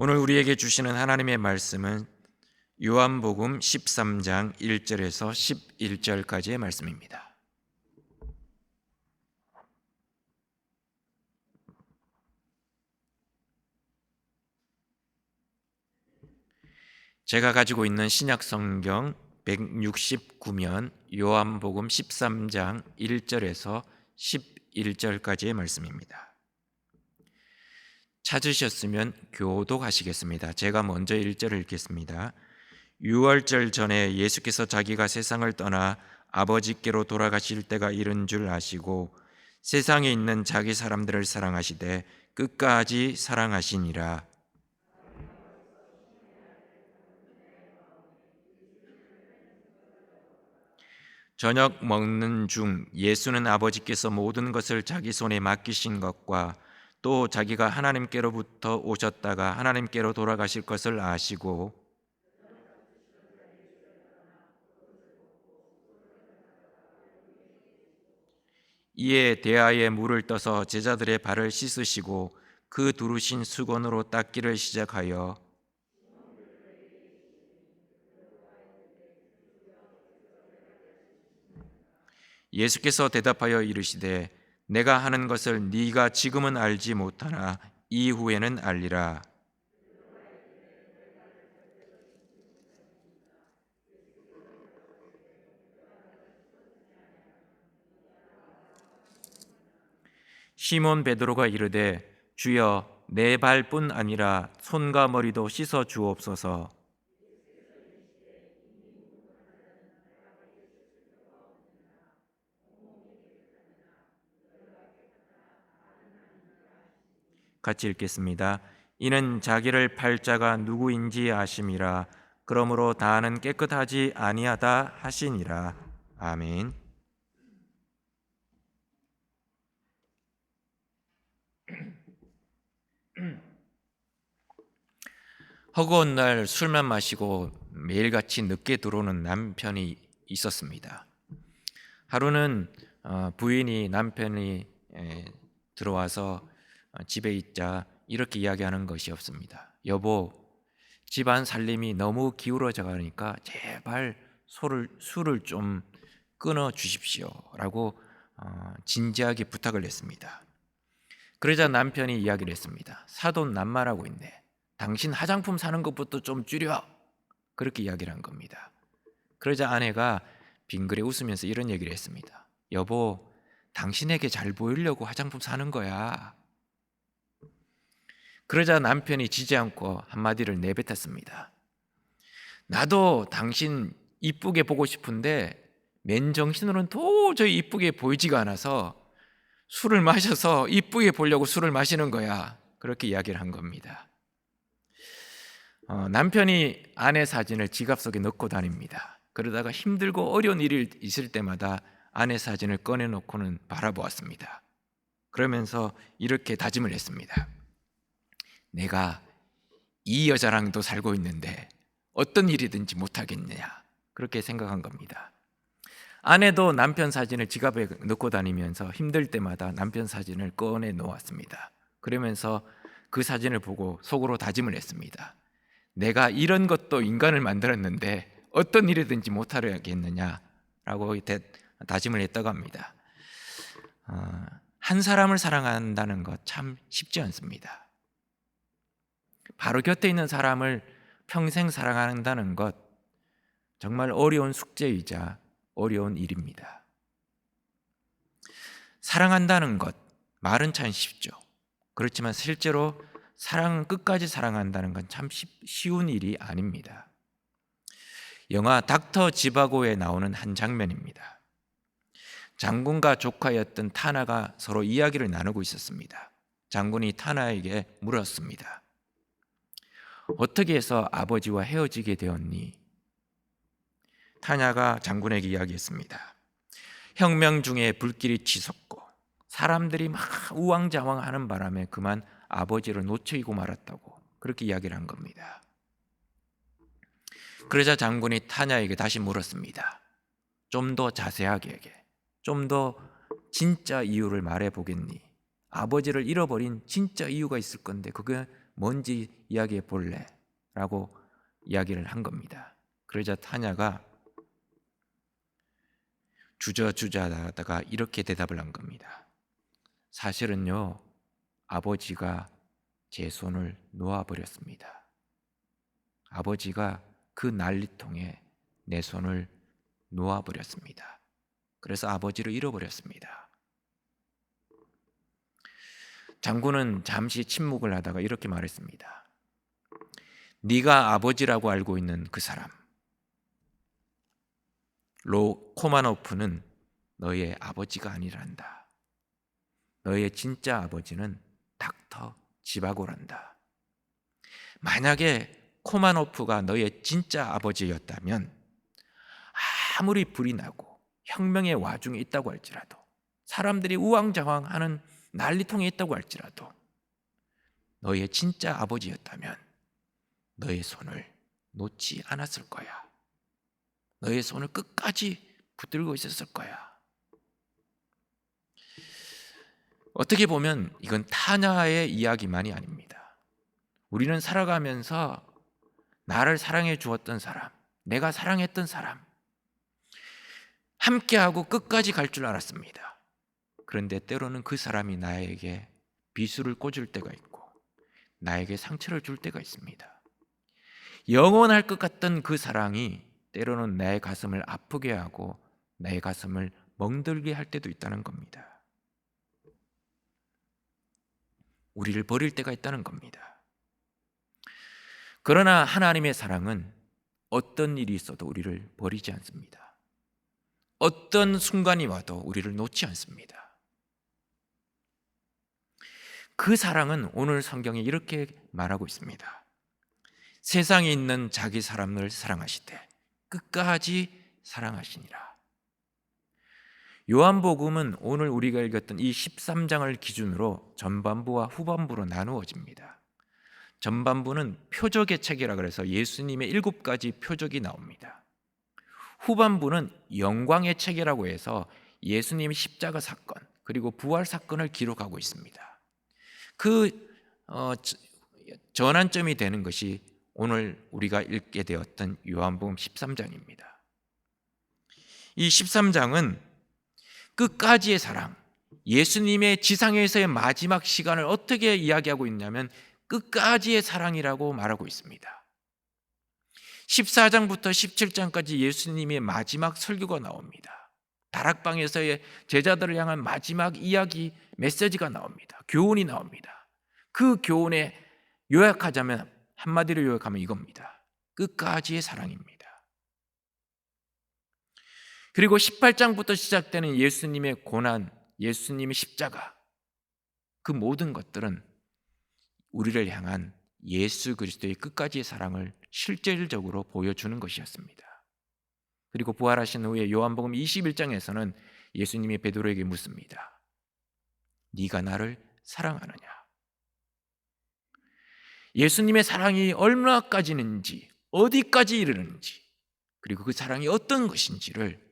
오늘 우리에게 주시는 하나님의 말씀은 요한복음 13장 1절에서 11절까지의 말씀입니다. 제가 가지고 있는 신약성경 169면 요한복음 13장 1절에서 11절까지의 말씀입니다. 찾으셨으면 교독하시겠습니다. 제가 먼저 1절을 읽겠습니다. 유월절 전에 예수께서 자기가 세상을 떠나 아버지께로 돌아가실 때가 이른 줄 아시고 세상에 있는 자기 사람들을 사랑하시되 끝까지 사랑하시니라. 저녁 먹는 중 예수는 아버지께서 모든 것을 자기 손에 맡기신 것과 또 자기가 하나님께로부터 오셨다가 하나님께로 돌아가실 것을 아시고 이에 대야에 물을 떠서 제자들의 발을 씻으시고 그 두르신 수건으로 닦기를 시작하여 예수께서 대답하여 이르시되 내가 하는 것을 네가 지금은 알지 못하나 이후에는 알리라. 시몬 베드로가 이르되 주여 내 발뿐 아니라 손과 머리도 씻어 주옵소서. 같이 읽겠습니다. 이는 자기를 팔 자가 누구인지 아심이라. 그러므로 다는 깨끗하지 아니하다 하시니라. 아멘. 허구한 날 술만 마시고 매일같이 늦게 들어오는 남편이 있었습니다. 하루는 부인이 남편이 들어와서 집에 있자 이렇게 이야기하는 것이 없습니다. 여보, 집안 살림이 너무 기울어져 가니까 제발 술을 좀 끊어 주십시오 라고 진지하게 부탁을 했습니다. 그러자 남편이 이야기를 했습니다. 사돈 낱말하고 있네. 당신 화장품 사는 것부터 좀 줄여. 그렇게 이야기를 한 겁니다. 그러자 아내가 빙그레 웃으면서 이런 얘기를 했습니다. 여보, 당신에게 잘 보이려고 화장품 사는 거야. 그러자 남편이 지지 않고 한마디를 내뱉었습니다. 나도 당신 이쁘게 보고 싶은데 맨정신으로는 도저히 이쁘게 보이지가 않아서 술을 마셔서 이쁘게 보려고 술을 마시는 거야. 그렇게 이야기를 한 겁니다. 남편이 아내 사진을 지갑 속에 넣고 다닙니다. 그러다가 힘들고 어려운 일이 있을 때마다 아내 사진을 꺼내놓고는 바라보았습니다. 그러면서 이렇게 다짐을 했습니다. 내가 이 여자랑도 살고 있는데 어떤 일이든지 못하겠느냐, 그렇게 생각한 겁니다. 아내도 남편 사진을 지갑에 넣고 다니면서 힘들 때마다 남편 사진을 꺼내 놓았습니다. 그러면서 그 사진을 보고 속으로 다짐을 했습니다. 내가 이런 것도 인간을 만들었는데 어떤 일이든지 못하겠느냐라고 다짐을 했다고 합니다. 한 사람을 사랑한다는 것 참 쉽지 않습니다. 바로 곁에 있는 사람을 평생 사랑한다는 것 정말 어려운 숙제이자 어려운 일입니다. 사랑한다는 것 말은 참 쉽죠. 그렇지만 실제로 끝까지 사랑한다는 건 참 쉬운 일이 아닙니다. 영화 닥터 지바고에 나오는 한 장면입니다. 장군과 조카였던 타나가 서로 이야기를 나누고 있었습니다. 장군이 타나에게 물었습니다. 어떻게 해서 아버지와 헤어지게 되었니? 타냐가 장군에게 이야기했습니다. 혁명 중에 불길이 치솟고 사람들이 막 우왕좌왕하는 바람에 그만 아버지를 놓치고 말았다고 그렇게 이야기를 한 겁니다. 그러자 장군이 타냐에게 다시 물었습니다. 좀 더 자세하게, 좀 더 진짜 이유를 말해보겠니? 아버지를 잃어버린 진짜 이유가 있을 건데 그게 뭔지 이야기해 볼래? 라고 이야기를 한 겁니다. 그러자 타냐가 주저주저하다가 이렇게 대답을 한 겁니다. 사실은요, 아버지가 제 손을 놓아버렸습니다. 아버지가 그 난리통에 내 손을 놓아버렸습니다. 그래서 아버지를 잃어버렸습니다. 장군은 잠시 침묵을 하다가 이렇게 말했습니다. 네가 아버지라고 알고 있는 그 사람, 코마노프는 너의 아버지가 아니란다. 너의 진짜 아버지는 닥터 지바고란다. 만약에 코마노프가 너의 진짜 아버지였다면 아무리 불이 나고 혁명의 와중에 있다고 할지라도, 사람들이 우왕좌왕하는 난리통에 있다고 할지라도, 너의 진짜 아버지였다면 너의 손을 놓지 않았을 거야. 너의 손을 끝까지 붙들고 있었을 거야. 어떻게 보면 이건 타냐의 이야기만이 아닙니다. 우리는 살아가면서 나를 사랑해 주었던 사람, 내가 사랑했던 사람, 함께하고 끝까지 갈 줄 알았습니다. 그런데 때로는 그 사람이 나에게 비수를 꽂을 때가 있고 나에게 상처를 줄 때가 있습니다. 영원할 것 같던 그 사랑이 때로는 내 가슴을 아프게 하고 내 가슴을 멍들게 할 때도 있다는 겁니다. 우리를 버릴 때가 있다는 겁니다. 그러나 하나님의 사랑은 어떤 일이 있어도 우리를 버리지 않습니다. 어떤 순간이 와도 우리를 놓지 않습니다. 그 사랑은 오늘 성경에 이렇게 말하고 있습니다. 세상에 있는 자기 사람을 사랑하시되 끝까지 사랑하시니라. 요한복음은 오늘 우리가 읽었던 이 13장을 기준으로 전반부와 후반부로 나누어집니다. 전반부는 표적의 책이라 그래서 예수님의 7가지 표적이 나옵니다. 후반부는 영광의 책이라고 해서 예수님의 십자가 사건 그리고 부활 사건을 기록하고 있습니다. 그 전환점이 되는 것이 오늘 우리가 읽게 되었던 요한복음 13장입니다. 이 13장은 끝까지의 사랑, 예수님의 지상에서의 마지막 시간을 어떻게 이야기하고 있냐면 끝까지의 사랑이라고 말하고 있습니다. 14장부터 17장까지 예수님의 마지막 설교가 나옵니다. 다락방에서의 제자들을 향한 마지막 이야기 메시지가 나옵니다. 교훈이 나옵니다. 그 교훈에 요약하자면, 한마디로 요약하면 이겁니다. 끝까지의 사랑입니다. 그리고 18장부터 시작되는 예수님의 고난, 예수님의 십자가, 그 모든 것들은 우리를 향한 예수 그리스도의 끝까지의 사랑을 실질적으로 보여주는 것이었습니다. 그리고 부활하신 후에 요한복음 21장에서는 예수님이 베드로에게 묻습니다. 네가 나를 사랑하느냐? 예수님의 사랑이 얼마까지는지, 어디까지 이르는지, 그리고 그 사랑이 어떤 것인지를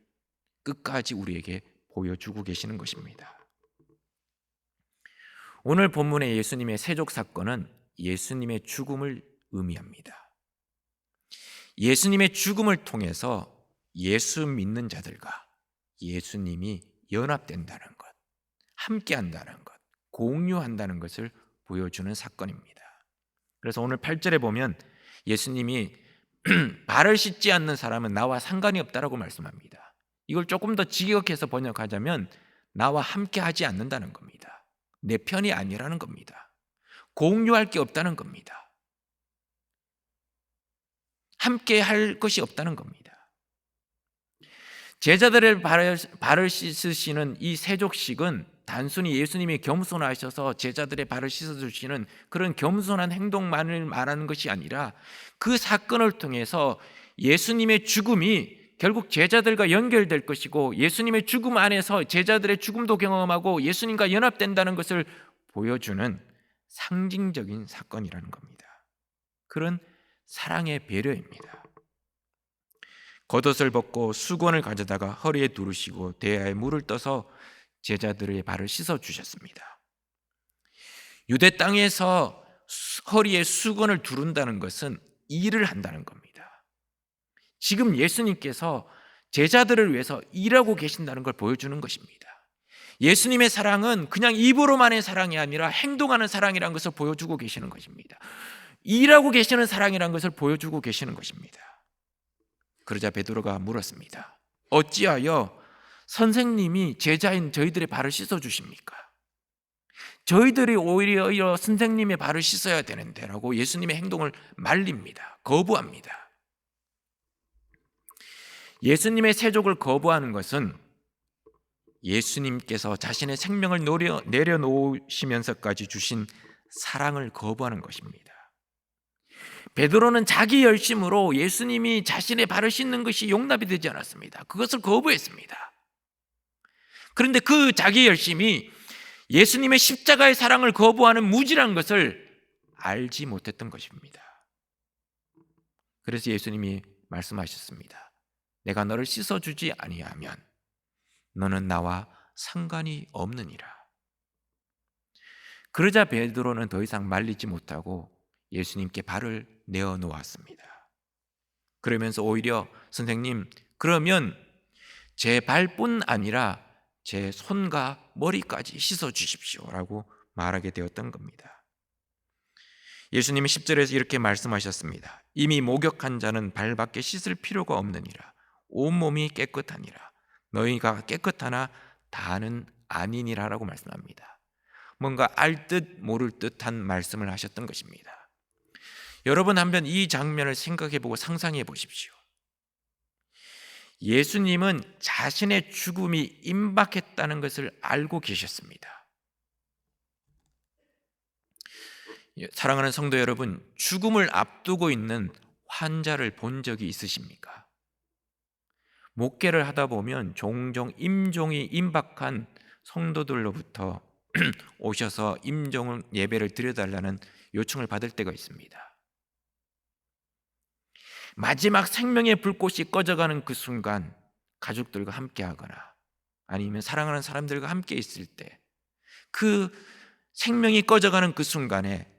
끝까지 우리에게 보여주고 계시는 것입니다. 오늘 본문의 예수님의 세족 사건은 예수님의 죽음을 의미합니다. 예수님의 죽음을 통해서 예수 믿는 자들과 예수님이 연합된다는 것, 함께한다는 것, 공유한다는 것을 보여주는 사건입니다. 그래서 오늘 8절에 보면 예수님이 발을 씻지 않는 사람은 나와 상관이 없다라고 말씀합니다. 이걸 조금 더 직역해서 번역하자면 나와 함께하지 않는다는 겁니다. 내 편이 아니라는 겁니다. 공유할 게 없다는 겁니다. 함께 할 것이 없다는 겁니다. 제자들의 발을 씻으시는 이 세족식은 단순히 예수님이 겸손하셔서 제자들의 발을 씻어주시는 그런 겸손한 행동만을 말하는 것이 아니라 그 사건을 통해서 예수님의 죽음이 결국 제자들과 연결될 것이고 예수님의 죽음 안에서 제자들의 죽음도 경험하고 예수님과 연합된다는 것을 보여주는 상징적인 사건이라는 겁니다. 그런 사랑의 배려입니다. 겉옷을 벗고 수건을 가져다가 허리에 두르시고 대야에 물을 떠서 제자들의 발을 씻어 주셨습니다. 유대 땅에서 허리에 수건을 두른다는 것은 일을 한다는 겁니다. 지금 예수님께서 제자들을 위해서 일하고 계신다는 걸 보여주는 것입니다. 예수님의 사랑은 그냥 입으로만의 사랑이 아니라 행동하는 사랑이라는 것을 보여주고 계시는 것입니다. 일하고 계시는 사랑이라는 것을 보여주고 계시는 것입니다. 그러자 베드로가 물었습니다. 어찌하여 선생님이 제자인 저희들의 발을 씻어주십니까? 저희들이 오히려 선생님의 발을 씻어야 되는데 라고 예수님의 행동을 말립니다. 거부합니다. 예수님의 세족을 거부하는 것은 예수님께서 자신의 생명을 내려놓으시면서까지 주신 사랑을 거부하는 것입니다. 베드로는 자기 열심으로 예수님이 자신의 발을 씻는 것이 용납이 되지 않았습니다. 그것을 거부했습니다. 그런데 그 자기 열심이 예수님의 십자가의 사랑을 거부하는 무지란 것을 알지 못했던 것입니다. 그래서 예수님이 말씀하셨습니다. 내가 너를 씻어주지 아니하면 너는 나와 상관이 없느니라. 그러자 베드로는 더 이상 말리지 못하고 예수님께 발을 내어 놓았습니다. 그러면서 오히려 선생님, 그러면 제 발뿐 아니라 제 손과 머리까지 씻어 주십시오라고 말하게 되었던 겁니다. 예수님이 10절에서 이렇게 말씀하셨습니다. 이미 목욕한 자는 발밖에 씻을 필요가 없느니라. 온몸이 깨끗하니라. 너희가 깨끗하나 다는 아니니라라고 말씀합니다. 뭔가 알 듯 모를 듯한 말씀을 하셨던 것입니다. 여러분 한번 이 장면을 생각해 보고 상상해 보십시오. 예수님은 자신의 죽음이 임박했다는 것을 알고 계셨습니다. 사랑하는 성도 여러분, 죽음을 앞두고 있는 환자를 본 적이 있으십니까? 목회를 하다 보면 종종 임종이 임박한 성도들로부터 오셔서 임종 예배를 드려달라는 요청을 받을 때가 있습니다. 마지막 생명의 불꽃이 꺼져가는 그 순간 가족들과 함께 하거나 아니면 사랑하는 사람들과 함께 있을 때 그 생명이 꺼져가는 그 순간에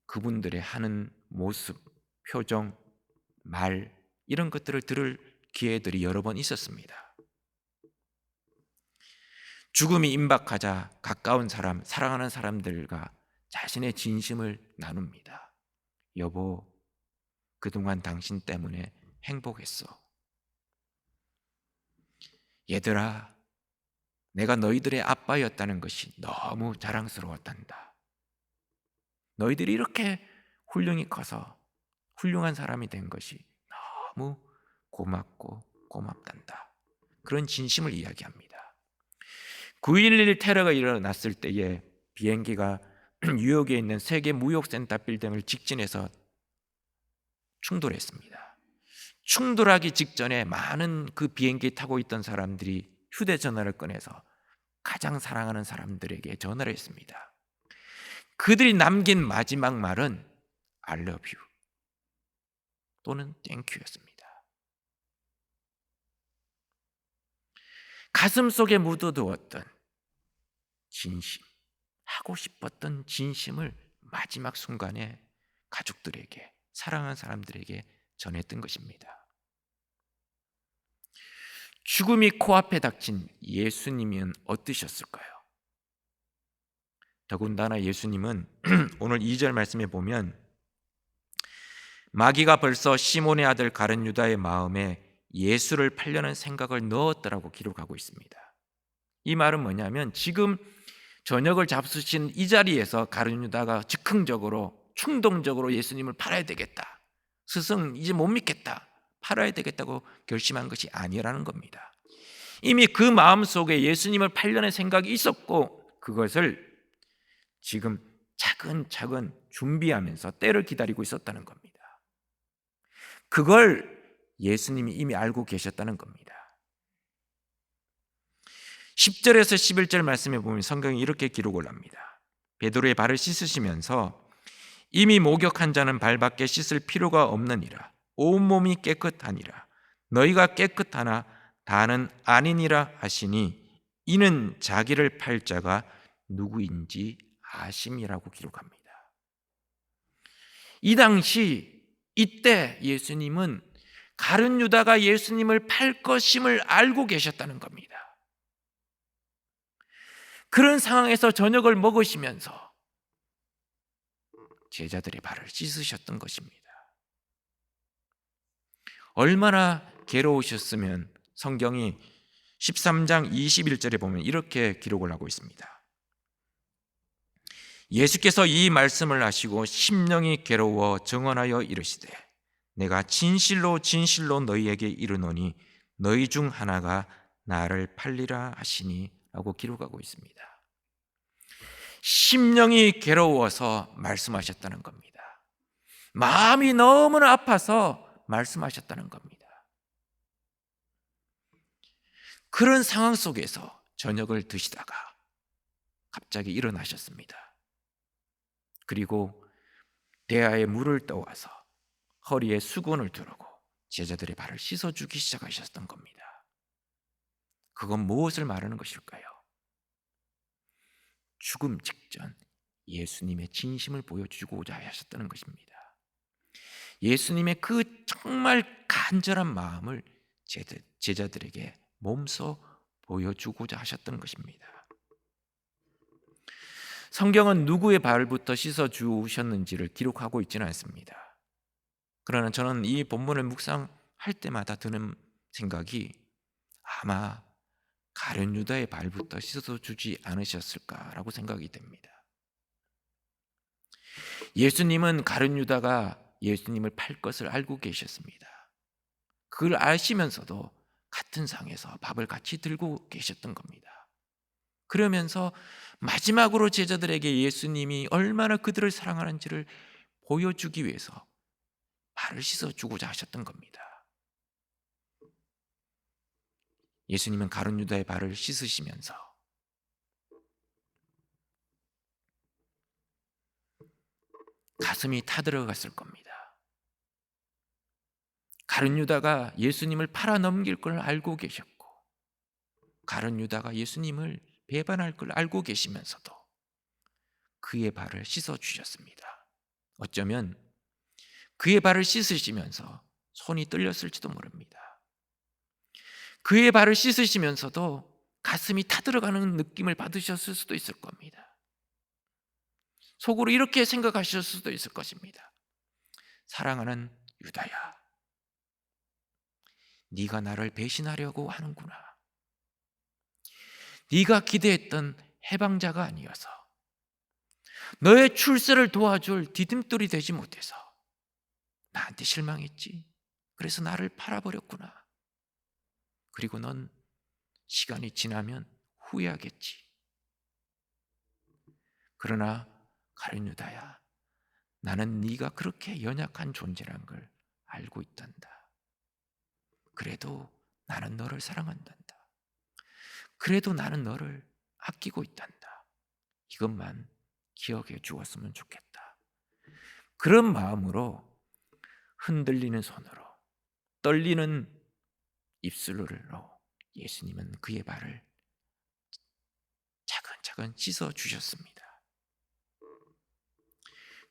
그분들의 하는 모습, 표정, 말 이런 것들을 들을 기회들이 여러 번 있었습니다. 죽음이 임박하자 가까운 사람, 사랑하는 사람들과 자신의 진심을 나눕니다. 여보, 그동안 당신 때문에 행복했어. 얘들아, 내가 너희들의 아빠였다는 것이 너무 자랑스러웠단다. 너희들이 이렇게 훌륭히 커서 훌륭한 사람이 된 것이 너무 고맙고 고맙단다. 그런 진심을 이야기합니다. 9.11 테러가 일어났을 때에 비행기가 뉴욕에 있는 세계 무역센터 빌딩을 직진해서 충돌했습니다. 충돌하기 직전에 많은 그 비행기에 타고 있던 사람들이 휴대전화를 꺼내서 가장 사랑하는 사람들에게 전화를 했습니다. 그들이 남긴 마지막 말은 I love you 또는 Thank you였습니다. 가슴 속에 묻어두었던 진심, 하고 싶었던 진심을 마지막 순간에 가족들에게, 사랑하는 사람들에게 전했던 것입니다. 죽음이 코앞에 닥친 예수님은 어떠셨을까요? 더군다나 예수님은 오늘 2절 말씀에 보면 마귀가 벌써 시몬의 아들 가룟 유다의 마음에 예수를 팔려는 생각을 넣었더라고 기록하고 있습니다. 이 말은 뭐냐면 지금 저녁을 잡수신 이 자리에서 가룟 유다가 즉흥적으로 충동적으로 예수님을 팔아야 되겠다, 스승 이제 못 믿겠다, 팔아야 되겠다고 결심한 것이 아니라는 겁니다. 이미 그 마음속에 예수님을 팔려는 생각이 있었고 그것을 지금 차근차근 준비하면서 때를 기다리고 있었다는 겁니다. 그걸 예수님이 이미 알고 계셨다는 겁니다. 10절에서 11절 말씀에 보면 성경이 이렇게 기록을 합니다. 베드로의 발을 씻으시면서 이미 목욕한 자는 발밖에 씻을 필요가 없느니라. 온몸이 깨끗하니라. 너희가 깨끗하나 다는 아니니라 하시니 이는 자기를 팔 자가 누구인지 아심이라고 기록합니다. 이 당시 이때 예수님은 가룟 유다가 예수님을 팔 것임을 알고 계셨다는 겁니다. 그런 상황에서 저녁을 먹으시면서 제자들의 발을 씻으셨던 것입니다. 얼마나 괴로우셨으면 성경이 13장 21절에 보면 이렇게 기록을 하고 있습니다. 예수께서 이 말씀을 하시고 심령이 괴로워 정언하여 이르시되 내가 진실로 진실로 너희에게 이르노니 너희 중 하나가 나를 팔리라 하시니 라고 기록하고 있습니다. 심령이 괴로워서 말씀하셨다는 겁니다. 마음이 너무나 아파서 말씀하셨다는 겁니다. 그런 상황 속에서 저녁을 드시다가 갑자기 일어나셨습니다. 그리고 대야에 물을 떠와서 허리에 수건을 두르고 제자들의 발을 씻어주기 시작하셨던 겁니다. 그건 무엇을 말하는 것일까요? 죽음 직전 예수님의 진심을 보여주고자 하셨다는 것입니다. 예수님의 그 정말 간절한 마음을 제자들에게 몸소 보여주고자 하셨던 것입니다. 성경은 누구의 발부터 씻어주셨는지를 기록하고 있지는 않습니다. 그러나 저는 이 본문을 묵상할 때마다 드는 생각이 아마 가룟 유다의 발부터 씻어주지 않으셨을까라고 생각이 됩니다. 예수님은 가룟 유다가 예수님을 팔 것을 알고 계셨습니다. 그걸 아시면서도 같은 상에서 밥을 같이 들고 계셨던 겁니다. 그러면서 마지막으로 제자들에게 예수님이 얼마나 그들을 사랑하는지를 보여주기 위해서 발을 씻어주고자 하셨던 겁니다. 예수님은 가룟 유다의 발을 씻으시면서 가슴이 타들어갔을 겁니다. 가룟 유다가 예수님을 팔아 넘길 걸 알고 계셨고, 가룟 유다가 예수님을 배반할 걸 알고 계시면서도 그의 발을 씻어 주셨습니다. 어쩌면 그의 발을 씻으시면서 손이 떨렸을지도 모릅니다. 그의 발을 씻으시면서도 가슴이 타들어가는 느낌을 받으셨을 수도 있을 겁니다. 속으로 이렇게 생각하셨을 수도 있을 것입니다. 사랑하는 유다야, 네가 나를 배신하려고 하는구나. 네가 기대했던 해방자가 아니어서, 너의 출세를 도와줄 디딤돌이 되지 못해서 나한테 실망했지. 그래서 나를 팔아버렸구나. 그리고 넌 시간이 지나면 후회하겠지. 그러나 가룟 유다야, 나는 네가 그렇게 연약한 존재란 걸 알고 있단다. 그래도 나는 너를 사랑한단다. 그래도 나는 너를 아끼고 있단다. 이것만 기억해 주었으면 좋겠다. 그런 마음으로 흔들리는 손으로, 떨리는 입술로 예수님은 그의 발을 차근차근 씻어 주셨습니다.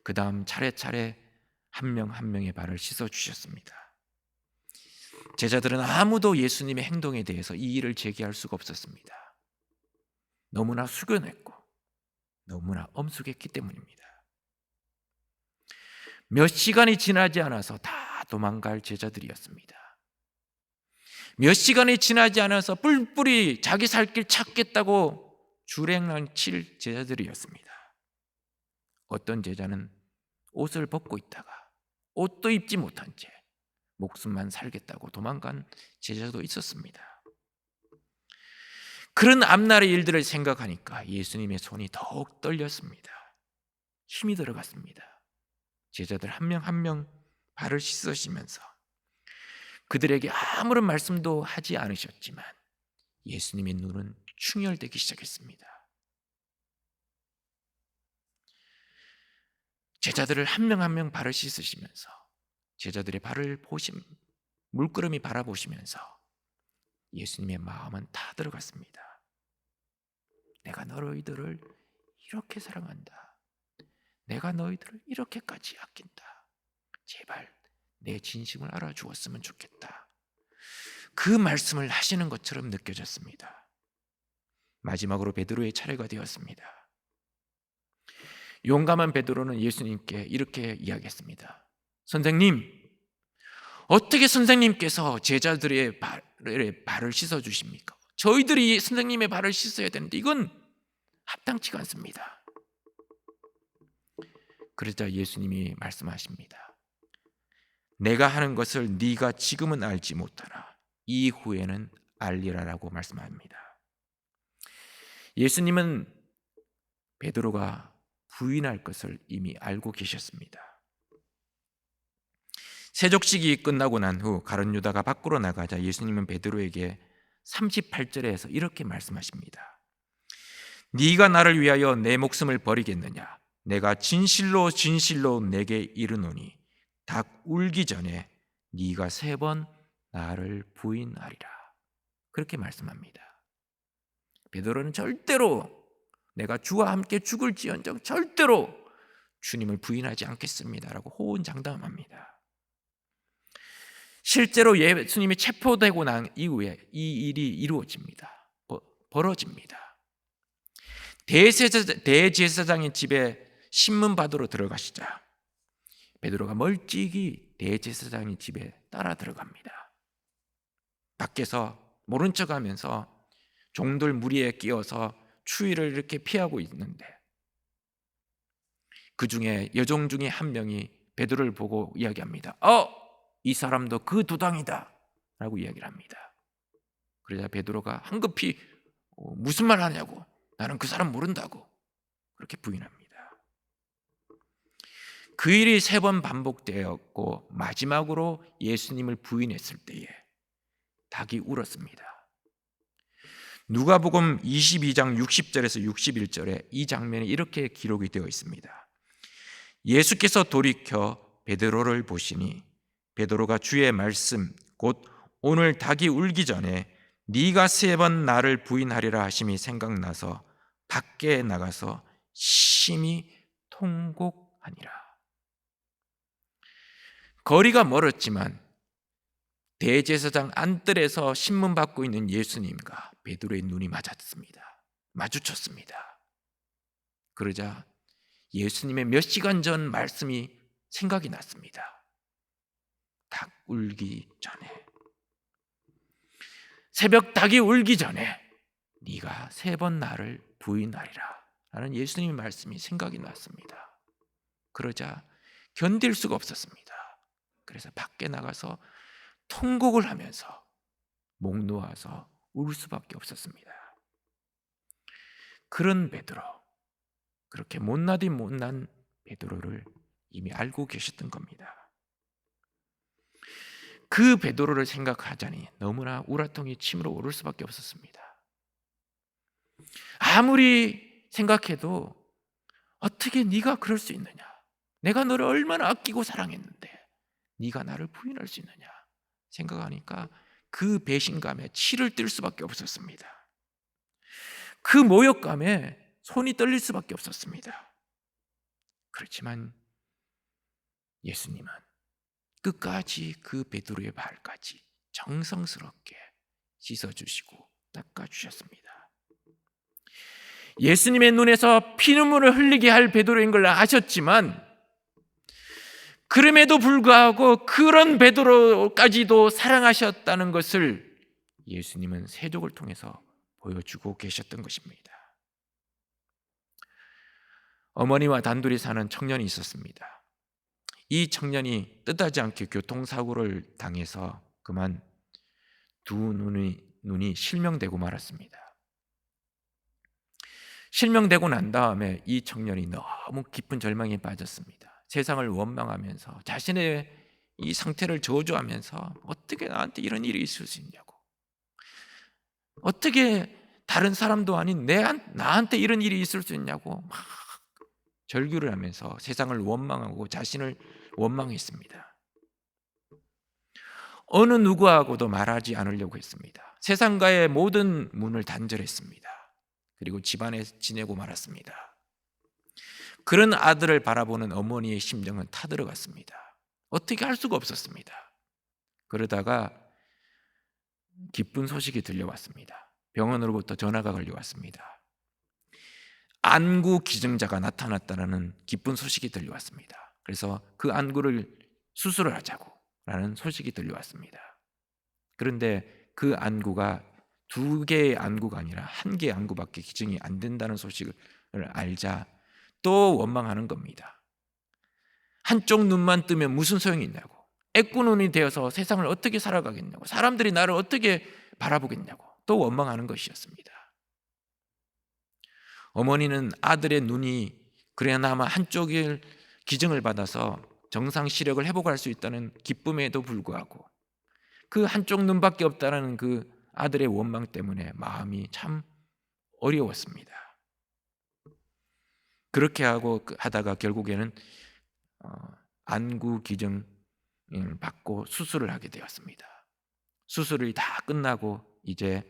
그 다음 차례차례 한 명 한 명의 발을 씻어 주셨습니다. 제자들은 아무도 예수님의 행동에 대해서 이의를 제기할 수가 없었습니다. 너무나 숙연했고 너무나 엄숙했기 때문입니다. 몇 시간이 지나지 않아서 다 도망갈 제자들이었습니다. 몇 시간이 지나지 않아서 뿔뿔이 자기 살 길 찾겠다고 주랭랑 칠 제자들이었습니다. 어떤 제자는 옷을 벗고 있다가 옷도 입지 못한 채 목숨만 살겠다고 도망간 제자도 있었습니다. 그런 앞날의 일들을 생각하니까 예수님의 손이 더욱 떨렸습니다. 힘이 들어갔습니다. 제자들 한 명 한 명 발을 씻으시면서 그들에게 아무런 말씀도 하지 않으셨지만 예수님의 눈은 충혈되기 시작했습니다. 제자들을 한 명 한 명 발을 씻으시면서 제자들의 발을 물끄러미 바라보시면서 예수님의 마음은 다 들어갔습니다. 내가 너희들을 이렇게 사랑한다. 내가 너희들을 이렇게까지 아낀다. 제발 내 진심을 알아주었으면 좋겠다. 그 말씀을 하시는 것처럼 느껴졌습니다. 마지막으로 베드로의 차례가 되었습니다. 용감한 베드로는 예수님께 이렇게 이야기했습니다. 선생님, 어떻게 선생님께서 제자들의 발을 씻어 주십니까? 저희들이 선생님의 발을 씻어야 되는데 이건 합당치가 않습니다. 그러자 예수님이 말씀하십니다. 내가 하는 것을 네가 지금은 알지 못하나 이후에는 알리라라고 말씀합니다. 예수님은 베드로가 부인할 것을 이미 알고 계셨습니다. 세족식이 끝나고 난 후 가룟 유다가 밖으로 나가자 예수님은 베드로에게 38절에서 이렇게 말씀하십니다. 네가 나를 위하여 내 목숨을 버리겠느냐? 내가 진실로 진실로 내게 이르노니 닭 울기 전에 네가 3번 나를 부인하리라. 그렇게 말씀합니다. 베드로는 절대로 내가 주와 함께 죽을지언정 절대로 주님을 부인하지 않겠습니다라고 호언장담합니다. 실제로 예수님이 체포되고 난 이후에 이 일이 이루어집니다. 벌어집니다. 대제사장의 집에 신문 받으러 들어가시자 베드로가 멀찍이 대제사장의 집에 따라 들어갑니다. 밖에서 모른 척하면서 종들 무리에 끼어서 추위를 이렇게 피하고 있는데 그 중에 여종 중에 한 명이 베드로를 보고 이야기합니다. 이 사람도 그 도당이다 라고 이야기를 합니다. 그러자 베드로가 황급히 무슨 말 하냐고, 나는 그 사람 모른다고 그렇게 부인합니다. 그 일이 3번 반복되었고 마지막으로 예수님을 부인했을 때에 닭이 울었습니다. 누가복음 22장 60절에서 61절에 이 장면이 이렇게 기록이 되어 있습니다. 예수께서 돌이켜 베드로를 보시니 베드로가 주의 말씀 곧 오늘 닭이 울기 전에 네가 3번 나를 부인하리라 하심이 생각나서 밖에 나가서 심히 통곡하니라. 거리가 멀었지만 대제사장 안뜰에서 신문 받고 있는 예수님과 베드로의 눈이 마주쳤습니다. 그러자 예수님의 몇 시간 전 말씀이 생각이 났습니다. 닭 울기 전에, 새벽 닭이 울기 전에 네가 3번 나를 부인하리라 라는 예수님의 말씀이 생각이 났습니다. 그러자 견딜 수가 없었습니다. 그래서 밖에 나가서 통곡을 하면서 목 놓아서 울 수밖에 없었습니다. 그런 베드로, 그렇게 못나디 못난 베드로를 이미 알고 계셨던 겁니다. 그 베드로를 생각하자니 너무나 우라통이 치밀어 오를 수밖에 없었습니다. 아무리 생각해도 어떻게 네가 그럴 수 있느냐? 내가 너를 얼마나 아끼고 사랑했는데 네가 나를 부인할 수 있느냐? 생각하니까 그 배신감에 치를 띨 수밖에 없었습니다. 그 모욕감에 손이 떨릴 수밖에 없었습니다. 그렇지만 예수님은 끝까지 그 베드로의 발까지 정성스럽게 씻어주시고 닦아주셨습니다. 예수님의 눈에서 피눈물을 흘리게 할 베드로인 걸 아셨지만 그럼에도 불구하고 그런 베드로까지도 사랑하셨다는 것을 예수님은 세족을 통해서 보여주고 계셨던 것입니다. 어머니와 단둘이 사는 청년이 있었습니다. 이 청년이 뜻하지 않게 교통사고를 당해서 그만 두 눈이 실명되고 말았습니다. 실명되고 난 다음에 이 청년이 너무 깊은 절망에 빠졌습니다. 세상을 원망하면서 자신의 이 상태를 저주하면서 어떻게 나한테 이런 일이 있을 수 있냐고, 어떻게 다른 사람도 아닌 나한테 이런 일이 있을 수 있냐고 막 절규를 하면서 세상을 원망하고 자신을 원망했습니다. 어느 누구하고도 말하지 않으려고 했습니다. 세상과의 모든 문을 단절했습니다. 그리고 집안에 지내고 말았습니다. 그런 아들을 바라보는 어머니의 심정은 타들어갔습니다. 어떻게 할 수가 없었습니다. 그러다가 기쁜 소식이 들려왔습니다. 병원으로부터 전화가 걸려왔습니다. 안구 기증자가 나타났다는 기쁜 소식이 들려왔습니다. 그래서 그 안구를 수술을 하자고 라는 소식이 들려왔습니다. 그런데 그 안구가 2개의 안구가 아니라 1개의 안구밖에 기증이 안 된다는 소식을 알자 또 원망하는 겁니다. 한쪽 눈만 뜨면 무슨 소용이 있냐고, 애꾸눈이 되어서 세상을 어떻게 살아가겠냐고, 사람들이 나를 어떻게 바라보겠냐고 또 원망하는 것이었습니다. 어머니는 아들의 눈이 그래나마 한쪽을 기증을 받아서 정상 시력을 회복할 수 있다는 기쁨에도 불구하고 그 한쪽 눈밖에 없다는 그 아들의 원망 때문에 마음이 참 어려웠습니다. 그렇게 하다가 결국에는 안구 기증을 받고 수술을 하게 되었습니다. 수술이 다 끝나고 이제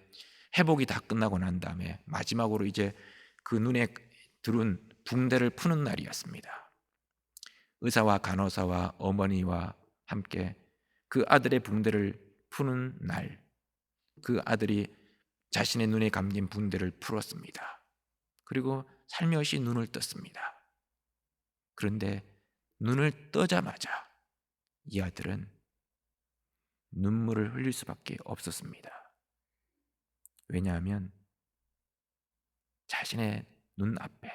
회복이 다 끝나고 난 다음에 마지막으로 이제 그 눈에 들은 붕대를 푸는 날이었습니다. 의사와 간호사와 어머니와 함께 그 아들의 붕대를 푸는 날, 그 아들이 자신의 눈에 감긴 붕대를 풀었습니다. 그리고 살며시 눈을 떴습니다. 그런데 눈을 뜨자마자 이 아들은 눈물을 흘릴 수밖에 없었습니다. 왜냐하면 자신의 눈앞에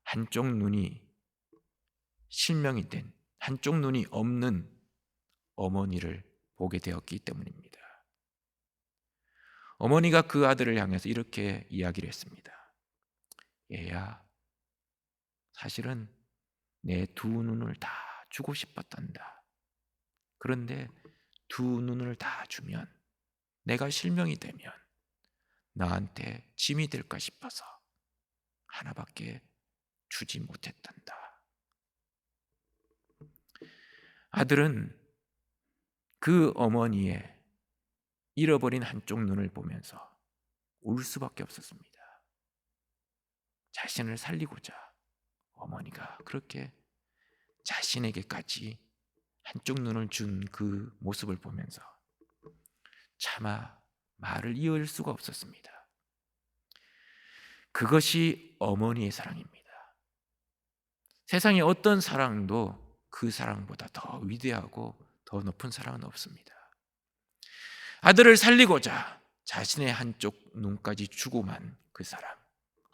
한쪽 눈이 실명이 된, 한쪽 눈이 없는 어머니를 보게 되었기 때문입니다. 어머니가 그 아들을 향해서 이렇게 이야기를 했습니다. 얘야, 사실은 내 2 눈을 다 주고 싶었단다. 그런데 2 눈을 다 주면, 내가 실명이 되면 나한테 짐이 될까 싶어서 하나밖에 주지 못했단다. 아들은 그 어머니의 잃어버린 한쪽 눈을 보면서 울 수밖에 없었습니다. 자신을 살리고자 어머니가 그렇게 자신에게까지 한쪽 눈을 준 그 모습을 보면서 차마 말을 이을 수가 없었습니다. 그것이 어머니의 사랑입니다. 세상에 어떤 사랑도 그 사랑보다 더 위대하고 더 높은 사랑은 없습니다. 아들을 살리고자 자신의 한쪽 눈까지 주고만 그 사랑,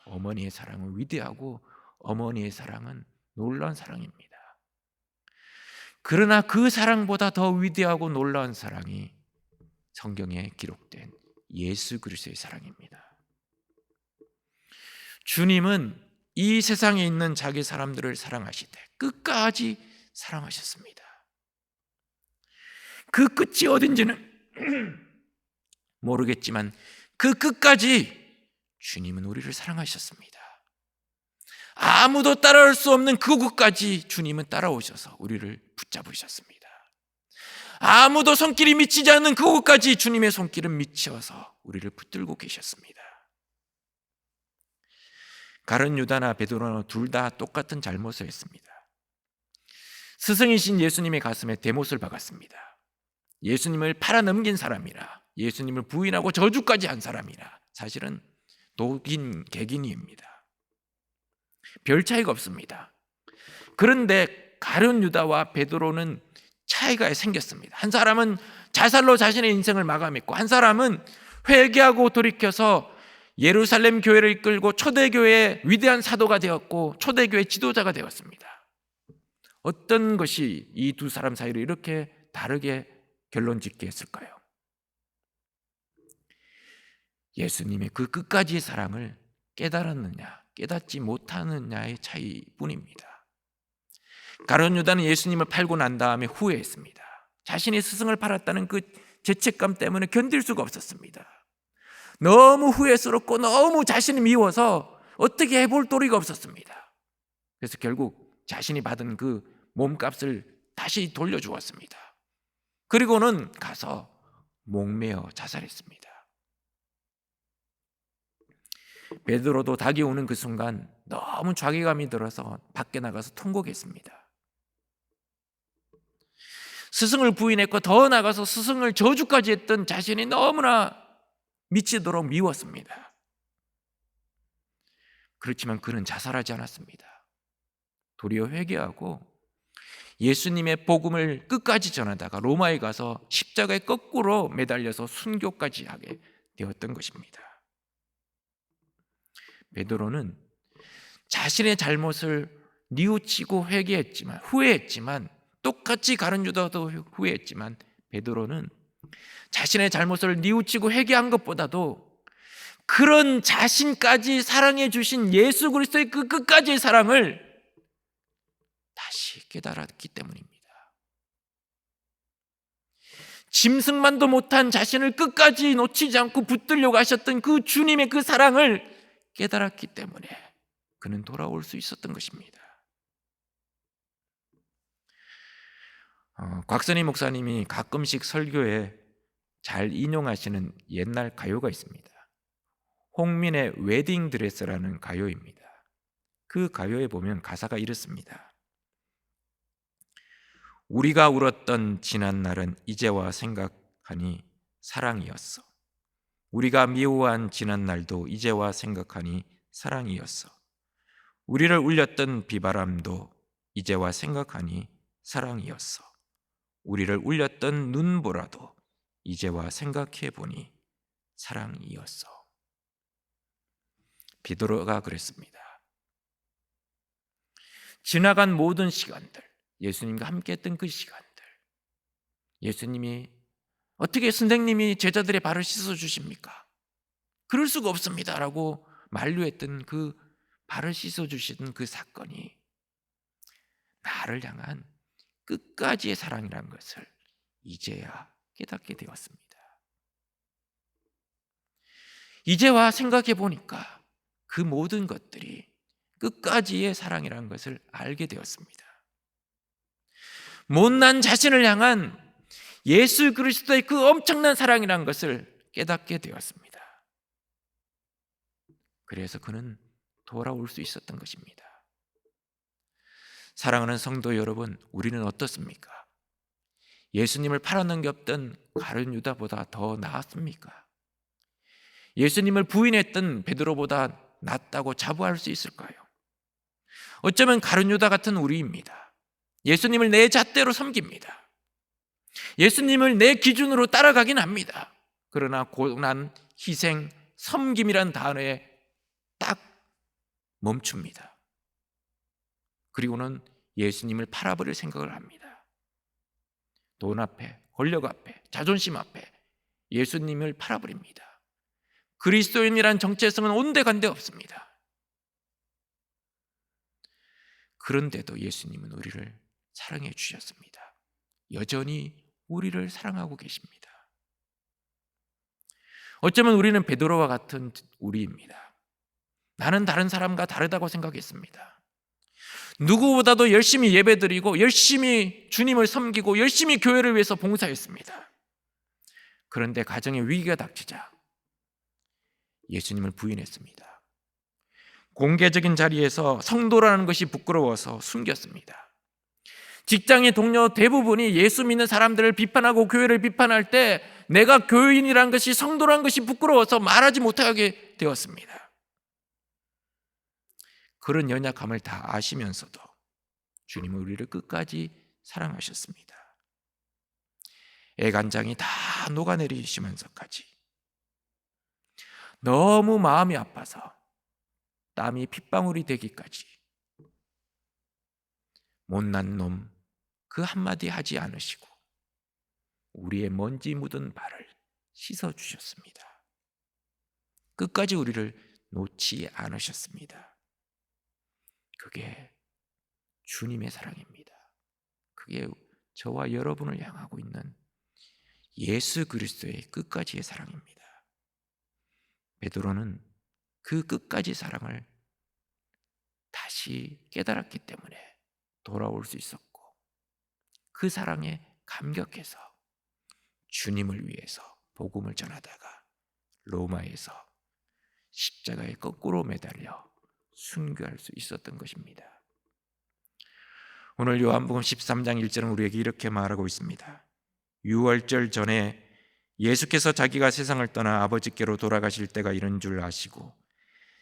어머니의 사랑은 위대하고 어머니의 사랑은 놀라운 사랑입니다. 그러나 그 사랑보다 더 위대하고 놀라운 사랑이 성경에 기록된 예수 그리스도의 사랑입니다. 주님은 이 세상에 있는 자기 사람들을 사랑하시되 끝까지 사랑하셨습니다. 그 끝이 어딘지는 모르겠지만 그 끝까지 주님은 우리를 사랑하셨습니다. 아무도 따라올 수 없는 그 끝까지 주님은 따라오셔서 우리를 붙잡으셨습니다. 아무도 손길이 미치지 않는 그 끝까지 주님의 손길은 미쳐서 우리를 붙들고 계셨습니다. 가룟 유다나 베드로는 둘 다 똑같은 잘못을 했습니다. 스승이신 예수님의 가슴에 대못을 박았습니다. 예수님을 팔아넘긴 사람이라, 예수님을 부인하고 저주까지 한 사람이라 사실은 독인 객인입니다. 별 차이가 없습니다. 그런데 가룟 유다와 베드로는 차이가 생겼습니다. 한 사람은 자살로 자신의 인생을 마감했고 한 사람은 회개하고 돌이켜서 예루살렘 교회를 이끌고 초대교회의 위대한 사도가 되었고 초대교회 지도자가 되었습니다. 어떤 것이 이 2 사람 사이를 이렇게 다르게 결론짓게 했을까요? 예수님의 그 끝까지의 사랑을 깨달았느냐 깨닫지 못하느냐의 차이뿐입니다. 가룟 유다는 예수님을 팔고 난 다음에 후회했습니다. 자신의 스승을 팔았다는 그 죄책감 때문에 견딜 수가 없었습니다. 너무 후회스럽고 너무 자신이 미워서 어떻게 해볼 도리가 없었습니다. 그래서 결국 자신이 받은 그 몸값을 다시 돌려주었습니다. 그리고는 가서 목매어 자살했습니다. 베드로도 닭이 오는 그 순간 너무 자괴감이 들어서 밖에 나가서 통곡했습니다. 스승을 부인했고 더 나아가서 스승을 저주까지 했던 자신이 너무나 미치도록 미웠습니다. 그렇지만 그는 자살하지 않았습니다. 도리어 회개하고 예수님의 복음을 끝까지 전하다가 로마에 가서 십자가에 거꾸로 매달려서 순교까지 하게 되었던 것입니다. 베드로는 자신의 잘못을 뉘우치고 후회했지만 똑같이 가룟 유다도 후회했지만 베드로는 자신의 잘못을 뉘우치고 회개한 것보다도 그런 자신까지 사랑해 주신 예수 그리스도의 그 끝까지의 사랑을 다시 깨달았기 때문입니다. 짐승만도 못한 자신을 끝까지 놓치지 않고 붙들려고 하셨던 그 주님의 그 사랑을 깨달았기 때문에 그는 돌아올 수 있었던 것입니다. 곽선희 목사님이 가끔씩 설교에 잘 인용하시는 옛날 가요가 있습니다. 홍민의 웨딩 드레스라는 가요입니다. 그 가요에 보면 가사가 이렇습니다. 우리가 울었던 지난 날은 이제와 생각하니 사랑이었어. 우리가 미워한 지난 날도 이제와 생각하니 사랑이었어. 우리를 울렸던 비바람도 이제와 생각하니 사랑이었어. 우리를 울렸던 눈보라도 이제와 생각해 보니 사랑이었어. 베드로가 그랬습니다. 지나간 모든 시간들, 예수님과 함께 했던 그 시간들, 예수님이 어떻게 선생님이 제자들의 발을 씻어 주십니까? 그럴 수가 없습니다 라고 만류했던 그 발을 씻어 주시던 그 사건이 나를 향한 끝까지의 사랑이라는 것을 이제야 깨닫게 되었습니다. 이제와 생각해 보니까 그 모든 것들이 끝까지의 사랑이라는 것을 알게 되었습니다. 못난 자신을 향한 예수 그리스도의 그 엄청난 사랑이라는 것을 깨닫게 되었습니다. 그래서 그는 돌아올 수 있었던 것입니다. 사랑하는 성도 여러분, 우리는 어떻습니까? 예수님을 팔아넘겼던 가룟 유다보다 더 나았습니까? 예수님을 부인했던 베드로보다 낫다고 자부할 수 있을까요? 어쩌면 가룟 유다 같은 우리입니다. 예수님을 내 잣대로 섬깁니다. 예수님을 내 기준으로 따라가긴 합니다. 그러나 고난, 희생, 섬김이란 단어에 딱 멈춥니다. 그리고는 예수님을 팔아버릴 생각을 합니다. 돈 앞에, 권력 앞에, 자존심 앞에 예수님을 팔아버립니다. 그리스도인이란 정체성은 온데간데 없습니다. 그런데도 예수님은 우리를 사랑해 주셨습니다. 여전히 우리를 사랑하고 계십니다. 어쩌면 우리는 베드로와 같은 우리입니다. 나는 다른 사람과 다르다고 생각했습니다. 누구보다도 열심히 예배드리고 열심히 주님을 섬기고 열심히 교회를 위해서 봉사했습니다. 그런데 가정에 위기가 닥치자 예수님을 부인했습니다. 공개적인 자리에서 성도라는 것이 부끄러워서 숨겼습니다. 직장의 동료 대부분이 예수 믿는 사람들을 비판하고 교회를 비판할 때 내가 교인이란 것이 성도란 것이 부끄러워서 말하지 못하게 되었습니다. 그런 연약함을 다 아시면서도 주님은 우리를 끝까지 사랑하셨습니다. 애간장이 다 녹아내리시면서까지 너무 마음이 아파서 땀이 핏방울이 되기까지 못난 놈 그 한마디 하지 않으시고 우리의 먼지 묻은 발을 씻어주셨습니다. 끝까지 우리를 놓지 않으셨습니다. 그게 주님의 사랑입니다. 그게 저와 여러분을 향하고 있는 예수 그리스도의 끝까지의 사랑입니다. 베드로는 그 끝까지 사랑을 다시 깨달았기 때문에 돌아올 수 있었고 그 사랑에 감격해서 주님을 위해서 복음을 전하다가 로마에서 십자가에 거꾸로 매달려 순교할 수 있었던 것입니다. 오늘 요한복음 13장 1절은 우리에게 이렇게 말하고 있습니다. 유월절 전에 예수께서 자기가 세상을 떠나 아버지께로 돌아가실 때가 이른 줄 아시고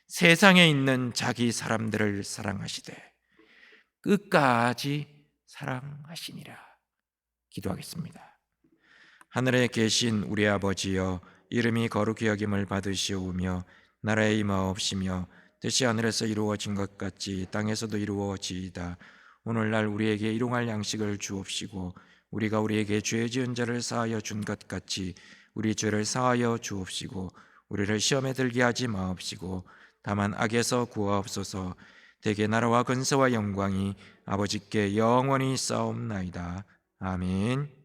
세상에 있는 자기 사람들을 사랑하시되 끝까지 사랑하시니라. 기도하겠습니다. 하늘에 계신 우리 아버지여, 이름이 거룩히 여김을 받으시오며 나라의 임하옵시며 뜻이 하늘에서 이루어진 것 같이 땅에서도 이루어지이다. 오늘날 우리에게 일용할 양식을 주옵시고 우리가 우리에게 죄 지은 자를 사하여 준 것 같이 우리 죄를 사하여 주옵시고 우리를 시험에 들게 하지 마옵시고 다만 악에서 구하옵소서. 대개 나라와 근세와 영광이 아버지께 영원히 있사옵나이다. 아멘.